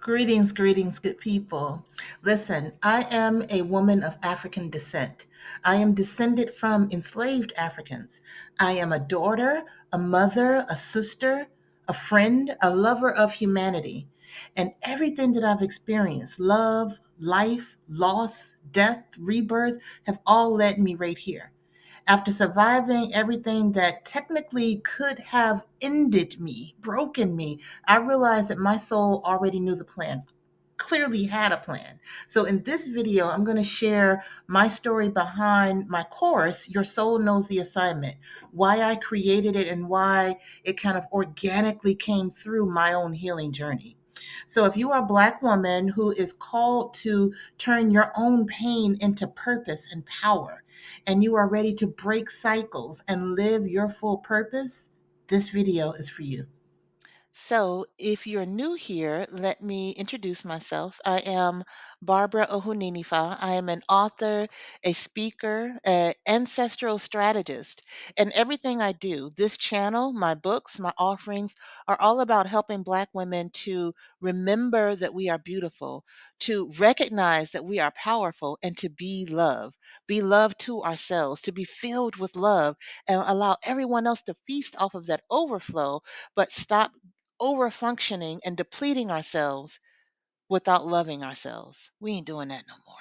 Greetings, good people. Listen, I am a woman of African descent. I am descended from enslaved Africans. I am a daughter, a mother, a sister, a friend, a lover of humanity. And everything that I've experienced love, life, loss, death, rebirth have all led me right here. After surviving everything that technically could have ended me, broken me, I realized that my soul already knew the plan, clearly had a plan. So in this video, I'm going to share my story behind my course, Your Soul Knows the Assignment, why I created it and why it kind of organically came through my own healing journey. So if you are a Black woman who is called to turn your own pain into purpose and power, and you are ready to break cycles and live your full purpose, this video is for you. So, if you're new here, let me introduce myself. I am Barbara Ohuninifa. I am an author, a speaker, an ancestral strategist, and everything I do, this channel, my books, my offerings, are all about helping Black women to remember that we are beautiful, to recognize that we are powerful, and to be love. Be love to ourselves, to be filled with love, and allow everyone else to feast off of that overflow, but stop over functioning and depleting ourselves without loving ourselves. We ain't doing that no more.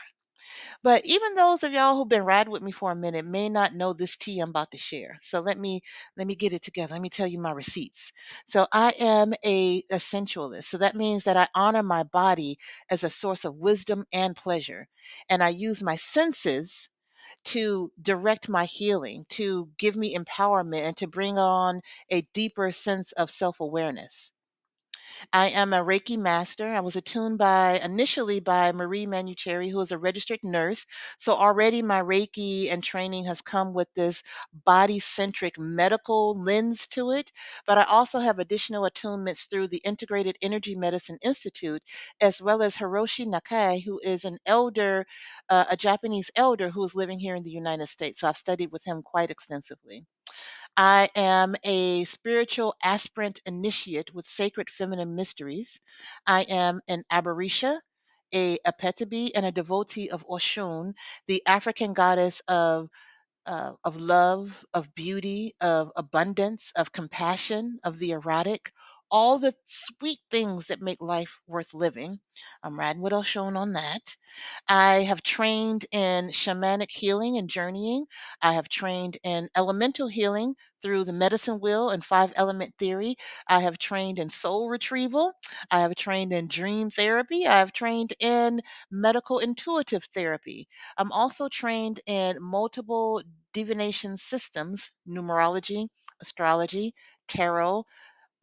But even those of y'all who've been riding with me for a minute may not know this tea I'm about to share. So let me get it together. Let me tell you my receipts. So I am a sensualist. So that means that I honor my body as a source of wisdom and pleasure. And I use my senses to direct my healing, to give me empowerment, and to bring on a deeper sense of self awareness. I am a Reiki master. I was attuned by initially by Marie Manucherry, who is a registered nurse. So already my Reiki and training has come with this body centric medical lens to it. But I also have additional attunements through the Integrated Energy Medicine Institute, as well as Hiroshi Nakai, who is an elder, a Japanese elder who is living here in the United States. So I've studied with him quite extensively. I am a spiritual aspirant initiate with Sacred Feminine Mysteries. I am an Abarisha, a Apetabi, and a devotee of Oshun, the African goddess of love, of beauty, of abundance, of compassion, of the erotic, all the sweet things that make life worth living. I'm riding with Oshun on that. I have trained in shamanic healing and journeying. I have trained in elemental healing through the medicine wheel and five element theory. I have trained in soul retrieval. I have trained in dream therapy. I have trained in medical intuitive therapy. I'm also trained in multiple divination systems, numerology, astrology, tarot,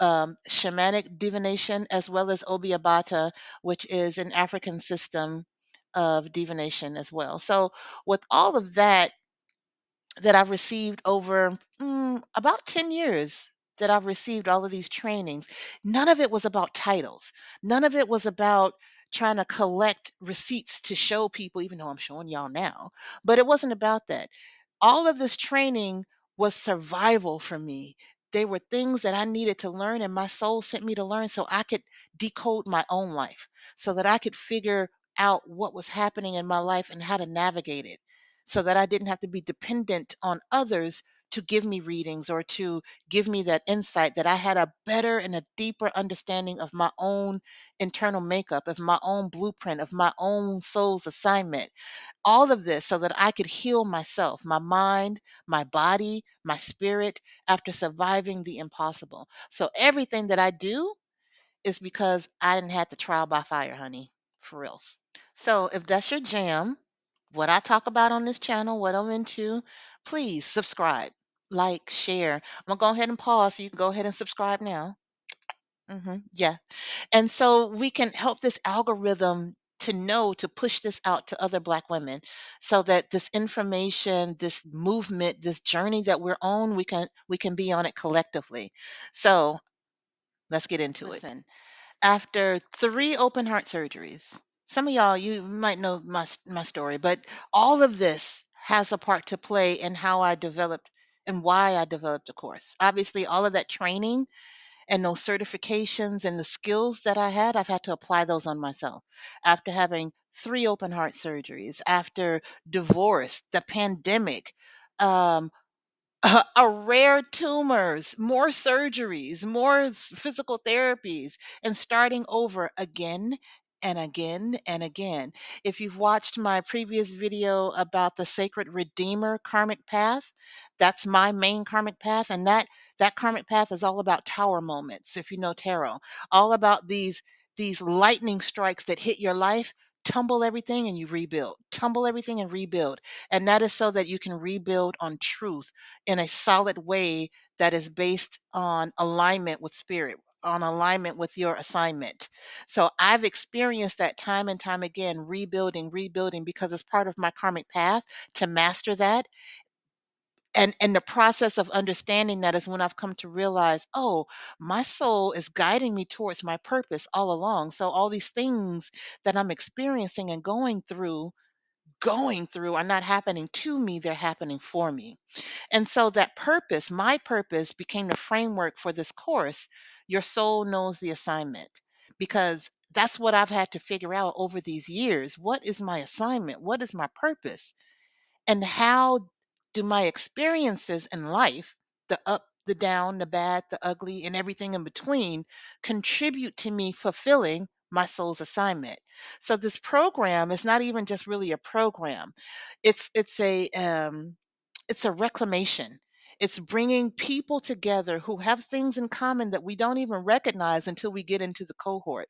shamanic divination, as well as Obiabata, which is an African system of divination as well. So, with all of that I've received over about 10 years that I've received all of these trainings, none of it was about titles. None of it was about trying to collect receipts to show people, even though I'm showing y'all now. But it wasn't about that. All of this training was survival for me. They were things that I needed to learn, and my soul sent me to learn so I could decode my own life, so that I could figure out what was happening in my life and how to navigate it, so that I didn't have to be dependent on others to give me readings or to give me that insight, that I had a better and a deeper understanding of my own internal makeup, of my own blueprint, of my own soul's assignment. All of this so that I could heal myself, my mind, my body, my spirit after surviving the impossible. So everything that I do is because I didn't have to trial by fire, honey, for reals. So if that's your jam, what I talk about on this channel, what I'm into, please subscribe, like, share. I'm gonna go ahead and pause so you can go ahead and subscribe now. Yeah. And so we can help this algorithm to know to push this out to other Black women so that this information, this movement, this journey that we're on, we can be on it collectively. So let's get into it. Listen, after 3 open heart surgeries, some of y'all, you might know my story, but all of this has a part to play in how I developed and why I developed a course. Obviously, all of that training And those certifications and the skills that I had, I've had to apply those on myself. After having 3 open heart surgeries, after divorce, the pandemic, um, a rare tumors, more surgeries, more physical therapies, and starting over again and again and again. If you've watched my previous video about the sacred redeemer karmic path, that's my main karmic path, and that karmic path is all about tower moments, if you know tarot, all about these lightning strikes that hit your life, tumble everything and you rebuild, tumble everything and rebuild. And that is so that you can rebuild on truth in a solid way that is based on alignment with spirit, on alignment with your assignment. So I've experienced that time and time again, rebuilding, rebuilding, because it's part of my karmic path to master that. And the process of understanding that is when I've come to realize, oh, my soul is guiding me towards my purpose all along. So all these things that I'm experiencing and going through are not happening to me, they're happening for me. And so that purpose, my purpose, became the framework for this course. Your soul knows the assignment, because that's what I've had to figure out over these years. What is my assignment? What is my purpose? And how do my experiences in life, the up, the down, the bad, the ugly, and everything in between, contribute to me fulfilling my soul's assignment? So this program is not even just really a program. It's a reclamation. It's bringing people together who have things in common that we don't even recognize until we get into the cohort.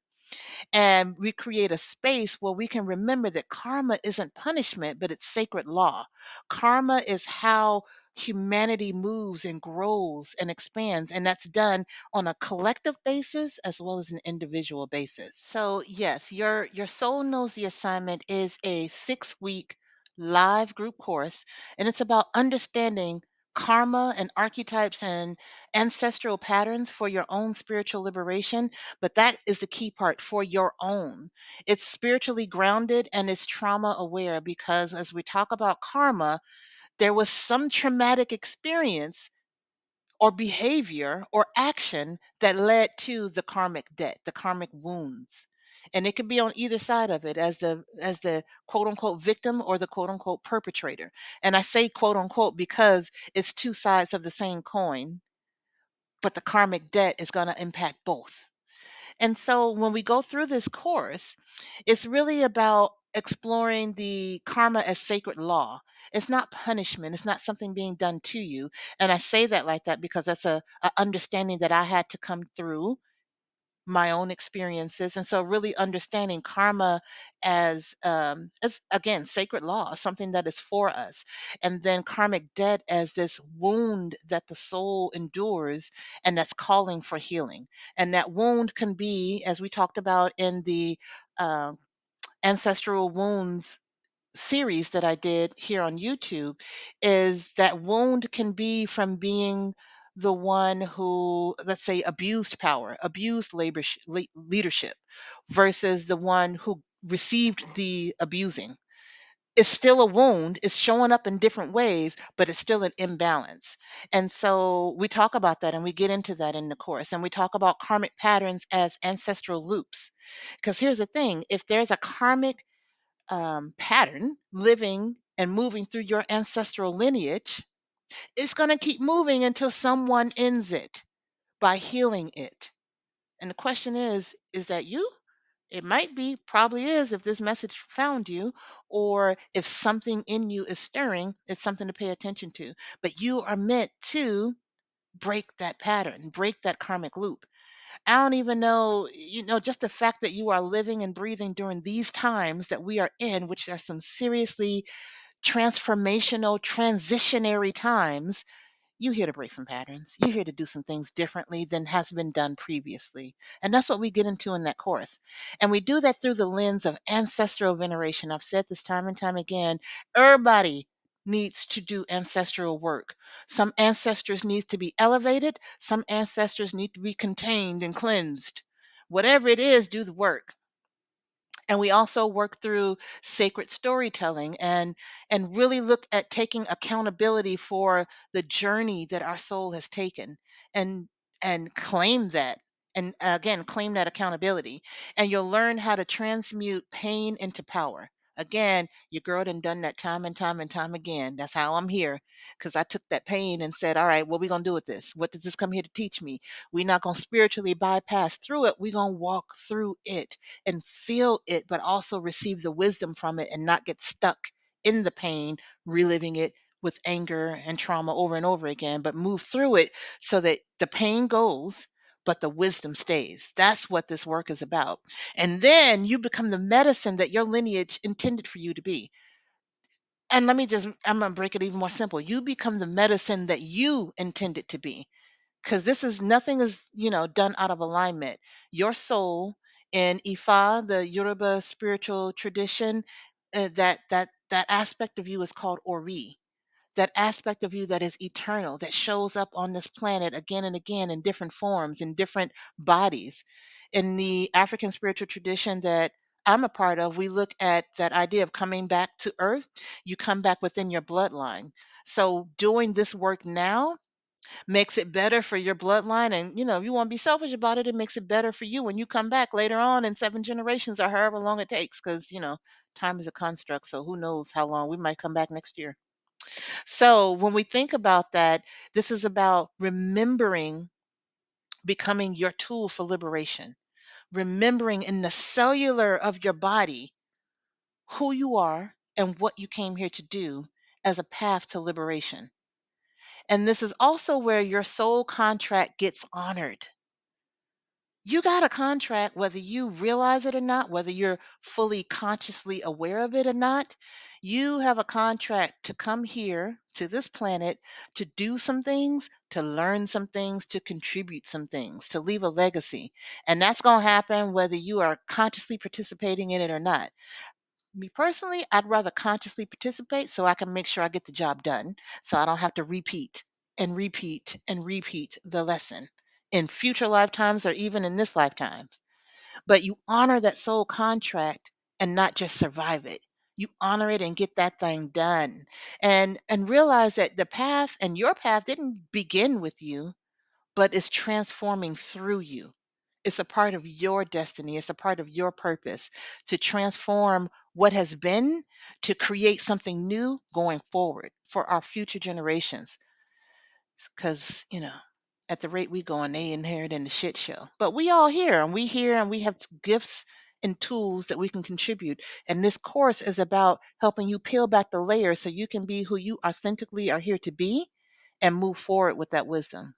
And we create a space where we can remember that karma isn't punishment, but it's sacred law. Karma is how humanity moves and grows and expands, and that's done on a collective basis as well as an individual basis. So yes, your soul knows the assignment is a 6-week live group course, and it's about understanding karma and archetypes and ancestral patterns for your own spiritual liberation. But that is the key part, for your own. It's spiritually grounded and it's trauma aware, because as we talk about karma, there was some traumatic experience or behavior or action that led to the karmic debt, the karmic wounds. And it could be on either side of it, as the quote unquote victim or the quote unquote perpetrator. And I say quote unquote because it's two sides of the same coin, but the karmic debt is going to impact both. And so when we go through this course, it's really about exploring the karma as sacred law. It's not punishment, it's not something being done to you. And I say that like that because that's a understanding that I had to come through my own experiences. And so really understanding karma as again sacred law, something that is for us, and then karmic debt as this wound that the soul endures and that's calling for healing. And that wound can be, as we talked about in the uh, ancestral wounds series that I did here on YouTube, is that wound can be from being the one who, let's say, abused power, abused leadership, versus the one who received the abusing. It's still a wound, it's showing up in different ways, but it's still an imbalance. And so we talk about that and we get into that in the course. And we talk about karmic patterns as ancestral loops. Because here's the thing, if there's a karmic pattern living and moving through your ancestral lineage, it's going to keep moving until someone ends it by healing it. And the question is that you? It might be, probably is, if this message found you, or if something in you is stirring, it's something to pay attention to. But you are meant to break that pattern, break that karmic loop. I don't even know, just the fact that you are living and breathing during these times that we are in, which are some seriously transformational, transitionary times. You're here to break some patterns. You're here to do some things differently than has been done previously. And that's what we get into in that course. And we do that through the lens of ancestral veneration. I've said this time and time again. Everybody needs to do ancestral work. Some ancestors need to be elevated. Some ancestors need to be contained and cleansed. Whatever it is, do the work. And we also work through sacred storytelling and really look at taking accountability for the journey that our soul has taken, and and claim that. And again, claim that accountability. And you'll learn how to transmute pain into power. Again, your girl done that time and time and time again. That's how I'm here. Because I took that pain and said, all right, what we going to do with this? What does this come here to teach me? We're not going to spiritually bypass through it. We're going to walk through it and feel it, but also receive the wisdom from it and not get stuck in the pain, reliving it with anger and trauma over and over again, but move through it so that the pain goes, but the wisdom stays. That's what this work is about. And then you become the medicine that your lineage intended for you to be. And I'm going to break it even more simple. You become the medicine that you intended to be. Because this is nothing is, done out of alignment. Your soul in Ifa, the Yoruba spiritual tradition, that aspect of you is called Ori, that aspect of you that is eternal, that shows up on this planet again and again in different forms, in different bodies. In the African spiritual tradition that I'm a part of, we look at that idea of coming back to earth. You come back within your bloodline. So doing this work now makes it better for your bloodline. And, if you want to be selfish about it, it makes it better for you when you come back later on in 7 generations or however long it takes. Because, time is a construct. So who knows how long we might come back next year. So when we think about that, this is about remembering becoming your tool for liberation, remembering in the cellular of your body who you are and what you came here to do as a path to liberation. And this is also where your soul contract gets honored. You got a contract, whether you realize it or not, whether you're fully consciously aware of it or not. You have a contract to come here to this planet to do some things, to learn some things, to contribute some things, to leave a legacy. And that's going to happen whether you are consciously participating in it or not. Me personally, I'd rather consciously participate so I can make sure I get the job done, so I don't have to repeat and repeat and repeat the lesson in future lifetimes or even in this lifetime. But you honor that soul contract and not just survive it. You honor it and get that thing done. And realize that the path and your path didn't begin with you, but it's transforming through you. It's a part of your destiny. It's a part of your purpose to transform what has been to create something new going forward for our future generations. Because, at the rate we going, they inheriting the shit show. But we all here and we have gifts and tools that we can contribute. And this course is about helping you peel back the layers so you can be who you authentically are here to be and move forward with that wisdom.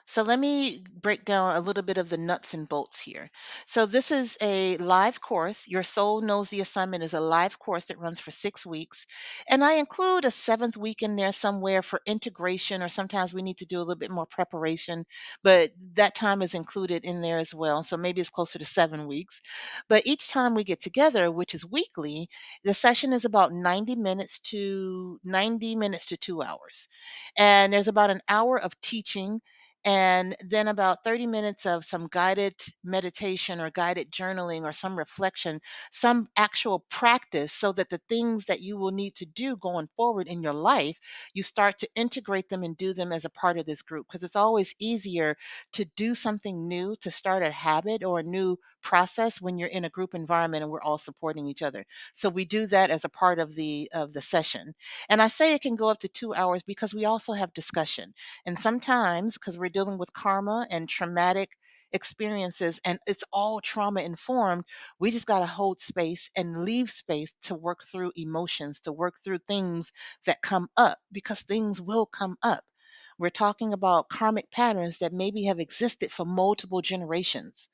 So let me break down a little bit of the nuts and bolts here. So this is a live course. Your Soul Knows the Assignment is a live course that runs for 6 weeks. And I include a seventh week in there somewhere for integration, or sometimes we need to do a little bit more preparation, but that time is included in there as well. So maybe it's closer to 7 weeks. But each time we get together, which is weekly, the session is about 90 minutes to 2 hours. And there's about an hour of teaching and then about 30 minutes of some guided meditation or guided journaling or some reflection, some actual practice, so that the things that you will need to do going forward in your life, you start to integrate them and do them as a part of this group. Because it's always easier to do something new, to start a habit or a new process when you're in a group environment and we're all supporting each other. So we do that as a part of the session. And I say it can go up to 2 hours because we also have discussion. And sometimes, because we're dealing with karma and traumatic experiences, and it's all trauma informed, we just got to hold space and leave space to work through emotions, to work through things that come up, because things will come up. We're talking about karmic patterns that maybe have existed for multiple generations,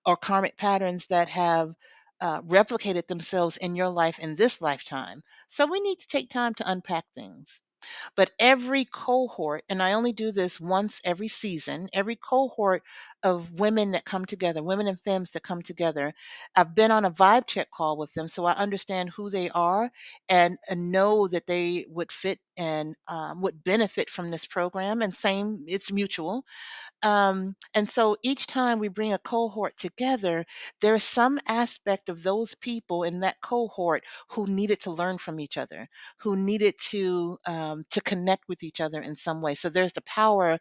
or karmic patterns that have replicated themselves in your life in this lifetime. So we need to take time to unpack things. But every cohort, and I only do this once every season, every cohort of women that come together, women and femmes that come together, I've been on a vibe check call with them so I understand who they are and know that they would fit and would benefit from this program. And same, it's mutual. And so each time we bring a cohort together, there's some aspect of those people in that cohort who needed to learn from each other, who needed to connect with each other in some way. So there's the power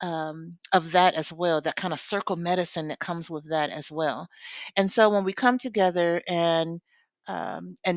of that as well, that kind of circle medicine that comes with that as well. And so when we come together and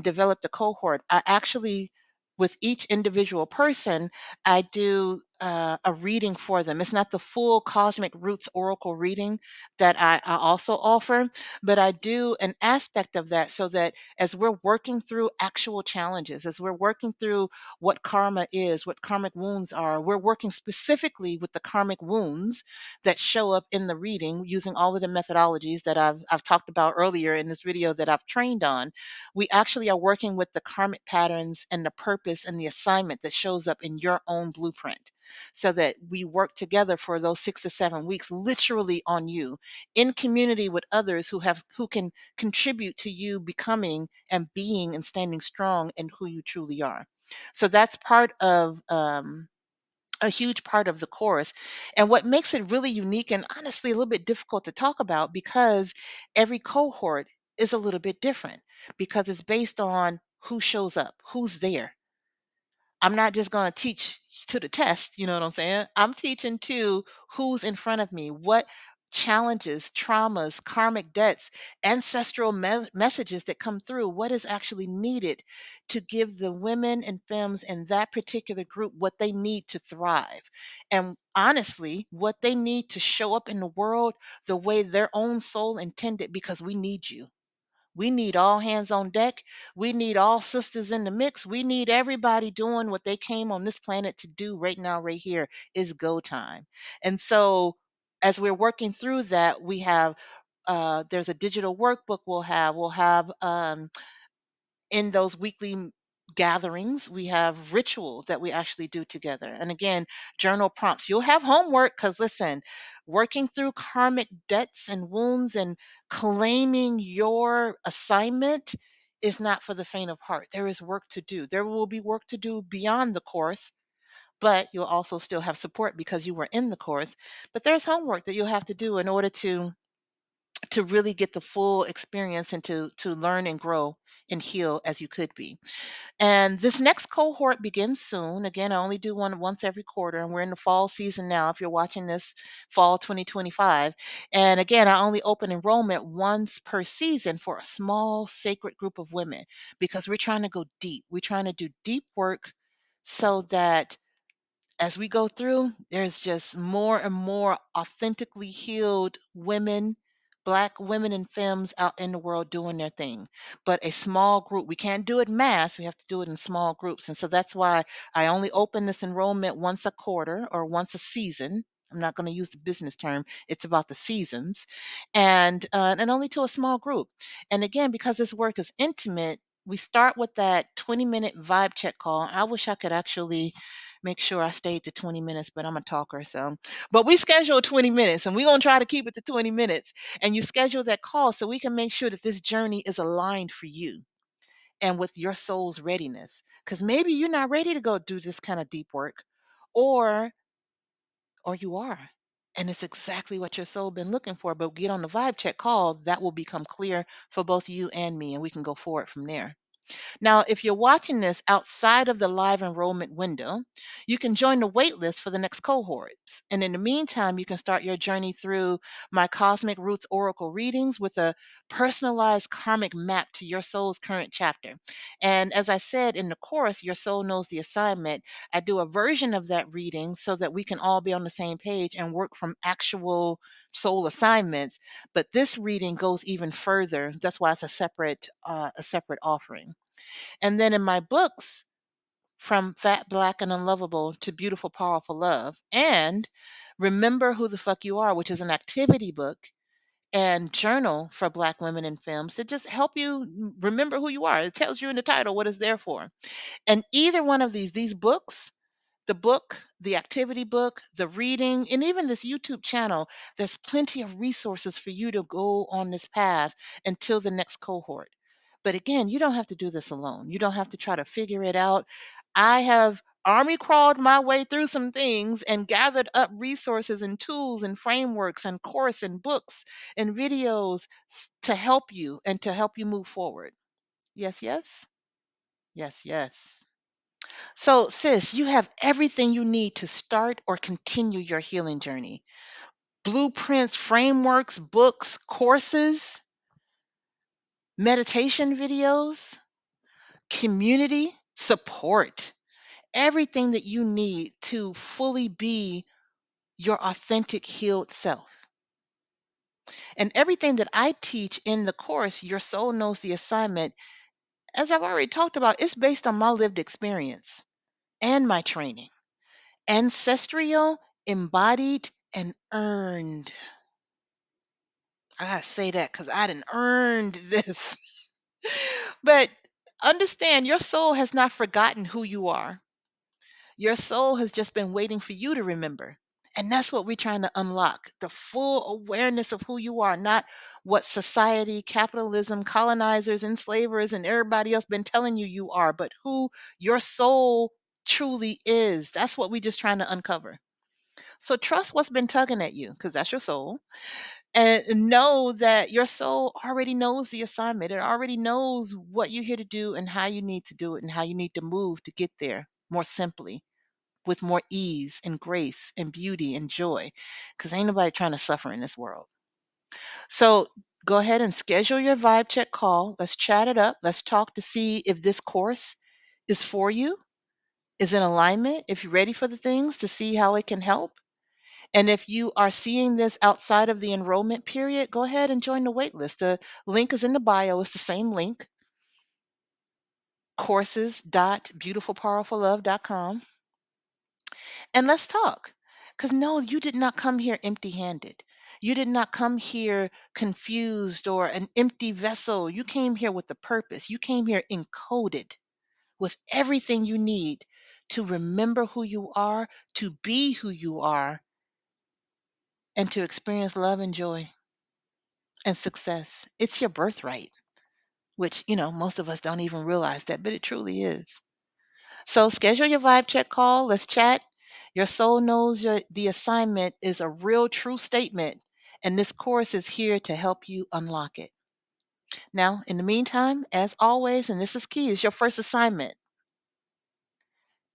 develop the cohort, I actually, with each individual person, I do a reading for them. It's not the full Cosmic Roots Oracle reading that I also offer, but I do an aspect of that so that as we're working through actual challenges, as we're working through what karma is, what karmic wounds are, we're working specifically with the karmic wounds that show up in the reading using all of the methodologies that I've talked about earlier in this video that I've trained on. We actually are working with the karmic patterns and the purpose and the assignment that shows up in your own blueprint, so that we work together for those 6 to 7 weeks, literally on you, in community with others who can contribute to you becoming and being and standing strong in who you truly are. So that's part of a huge part of the course, and what makes it really unique and honestly a little bit difficult to talk about, because every cohort is a little bit different, because it's based on who shows up, who's there. I'm not just going to teach to the test, you know what I'm saying? I'm teaching to who's in front of me, what challenges, traumas, karmic debts, ancestral messages that come through, what is actually needed to give the women and femmes in that particular group what they need to thrive. And honestly, what they need to show up in the world the way their own soul intended, because we need you. We need all hands on deck. We need all sisters in the mix. We need everybody doing what they came on this planet to do right now, right here. Is go time. And so, as we're working through that, we have there's a digital workbook we'll have in those weekly gatherings. We have ritual that we actually do together, and again, journal prompts. You'll have homework, because listen, working through karmic debts and wounds and claiming your assignment is not for the faint of heart. There is work to do. There will be work to do beyond the course, but you'll also still have support because you were in the course. But there's homework that you'll have to do in order to really get the full experience and to learn and grow and heal as you could be. And this next cohort begins soon. Again, I only do one once every quarter, and we're in the fall season now. If you're watching this, fall 2025. And again, I only open enrollment once per season for a small sacred group of women, because we're trying to go deep. We're trying to do deep work so that as we go through, there's just more and more authentically healed women, Black women and femmes out in the world doing their thing. But a small group, we can't do it mass, we have to do it in small groups. And so that's why I only open this enrollment once a quarter or once a season. I'm not going to use the business term, it's about the seasons, and only to a small group. And again, because this work is intimate, we start with that 20-minute vibe check call. I wish I could actually make sure I stayed to 20 minutes, but I'm a talker. So, but we schedule 20 minutes, and we're going to try to keep it to 20 minutes. And you schedule that call so we can make sure that this journey is aligned for you and with your soul's readiness. Because maybe you're not ready to go do this kind of deep work, or you are. And it's exactly what your soul been looking for. But get on the vibe check call, that will become clear for both you and me, and we can go forward from there. Now, if you're watching this outside of the live enrollment window, you can join the wait list for the next cohorts. And in the meantime, you can start your journey through my Cosmic Roots Oracle readings with a personalized karmic map to your soul's current chapter. And as I said in the course, Your Soul Knows the Assignment, I do a version of that reading so that we can all be on the same page and work from actual soul assignments. But this reading goes even further. That's why it's a separate offering. And then in my books, From Fat, Black, and Unlovable to Beautiful, Powerful Love, and Remember Who the Fuck You Are, which is an activity book, and Journal for Black women and femmes to just help you remember who you are. It tells you in the title what it's there for. And either one of these books, the book, the activity book, the reading, and even this YouTube channel, there's plenty of resources for you to go on this path until the next cohort. But again, you don't have to do this alone. You don't have to try to figure it out. I have army crawled my way through some things and gathered up resources and tools and frameworks and course and books and videos to help you and to help you move forward. Yes, yes. Yes, yes. So, sis, you have everything you need to start or continue your healing journey. Blueprints, frameworks, books, courses, meditation videos, community, support, everything that you need to fully be your authentic healed self. And everything that I teach in the course, Your Soul Knows the Assignment, as I've already talked about, it's based on my lived experience and my training. Ancestral, embodied, and earned. I gotta say that because I didn't earned this. But understand, your soul has not forgotten who you are. Your soul has just been waiting for you to remember. And that's what we're trying to unlock, the full awareness of who you are, not what society, capitalism, colonizers, enslavers, and everybody else been telling you you are, but who your soul truly is. That's what we're just trying to uncover. So trust what's been tugging at you, because that's your soul, and know that your soul already knows the assignment. It already knows what you're here to do and how you need to do it and how you need to move to get there more simply, with more ease and grace and beauty and joy, because ain't nobody trying to suffer in this world. So go ahead and schedule your vibe check call. Let's chat it up. Let's talk to see if this course is for you, is in alignment, if you're ready for the things, to see how it can help. And if you are seeing this outside of the enrollment period, go ahead and join the wait list. The link is in the bio. It's the same link, courses.beautifulpowerfullove.com. And let's talk. Because no, you did not come here empty handed. You did not come here confused or an empty vessel. You came here with a purpose. You came here encoded with everything you need to remember who you are, to be who you are, and to experience love and joy and success. It's your birthright, which, most of us don't even realize that, but it truly is. So schedule your vibe check call. Let's chat. Your soul knows the assignment is a real true statement, and this course is here to help you unlock it. Now, in the meantime, as always, and this is key, is your first assignment.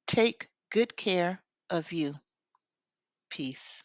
Take good care of you. Peace.